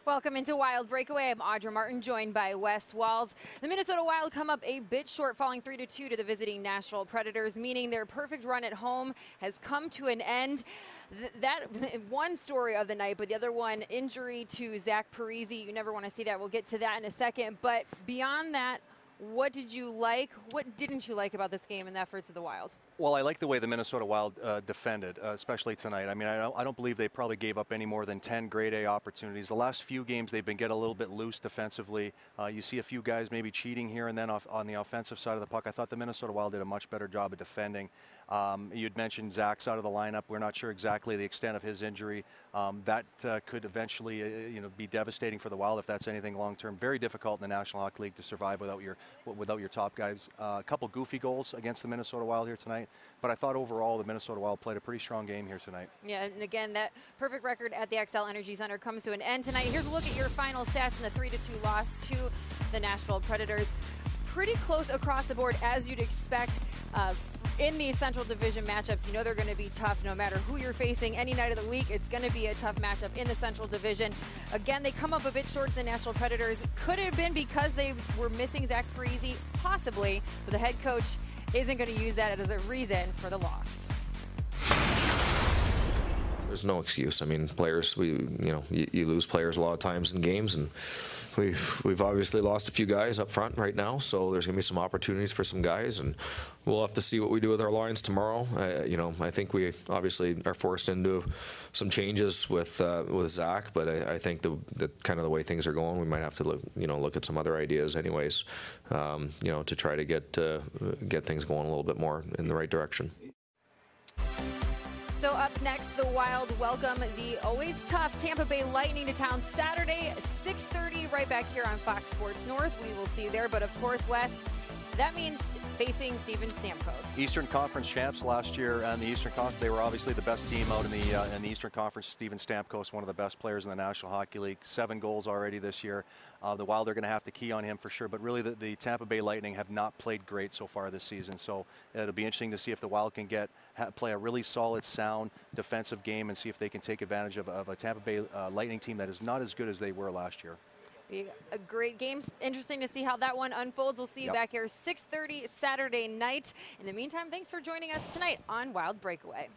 Welcome into Wild Breakaway. I'm Audra Martin, joined by Walz. The Minnesota Wild come up a bit short, falling 3-2 to the visiting Nashville Predators, meaning their perfect run at home has come to an end. That one story of the night, but the other one, injury to Zach Parise. You never want to see that. We'll get to that in a second. But beyond that, what did you like? What didn't you like about this game and the efforts of the Wild? Well, I like the way the Minnesota Wild defended, especially tonight. I mean, I don't believe they probably gave up any more than 10 grade A opportunities. The last few games, they've been getting a little bit loose defensively. You see a few guys maybe cheating here and then on the offensive side of the puck. I thought the Minnesota Wild did a much better job of defending. You'd mentioned Zach's out of the lineup. We're not sure exactly the extent of his injury. That could eventually, be devastating for the Wild if that's anything long-term. Very difficult in the National Hockey League to survive without your top guys. A couple goofy goals against the Minnesota Wild here tonight. But I thought overall the Minnesota Wild played a pretty strong game here tonight. Yeah, and again, that perfect record at the XL Energy Center comes to an end tonight. Here's a look at your final stats in a 3-2 loss to the Nashville Predators. Pretty close across the board, as you'd expect. In these Central Division matchups, you know they're going to be tough no matter who you're facing any night of the week. It's going to be a tough matchup in the Central Division. Again, they come up a bit short to the Nashville Predators. Could it have been because they were missing Zach Parise? Possibly, but the head coach isn't going to use that as a reason for the loss. There's no excuse. I mean, players, you lose players a lot of times in games, and we've obviously lost a few guys up front right now, so there's going to be some opportunities for some guys, and we'll have to see what we do with our lines tomorrow. I think we obviously are forced into some changes with Zach, but I think the kind of the way things are going, we might have to look at some other ideas, anyways, to try to get things going a little bit more in the right direction. So up next, the Wild welcome the always tough Tampa Bay Lightning to town Saturday, 6:30, right back here on Fox Sports North. We will see you there, but of course, Wes, that means facing Steven Stamkos. Eastern Conference champs last year, and the Eastern Conference, they were obviously the best team out in the Eastern Conference. Steven Stamkos, one of the best players in the National Hockey League, 7 goals already this year. The Wild are going to have to key on him for sure, but really the Tampa Bay Lightning have not played great so far this season, so it'll be interesting to see if the Wild can play a really solid, sound defensive game and see if they can take advantage of a Tampa Bay Lightning team that is not as good as they were last year. A great game. Interesting to see how that one unfolds. We'll see you back here 6:30 Saturday night. In the meantime, thanks for joining us tonight on Wild Breakaway.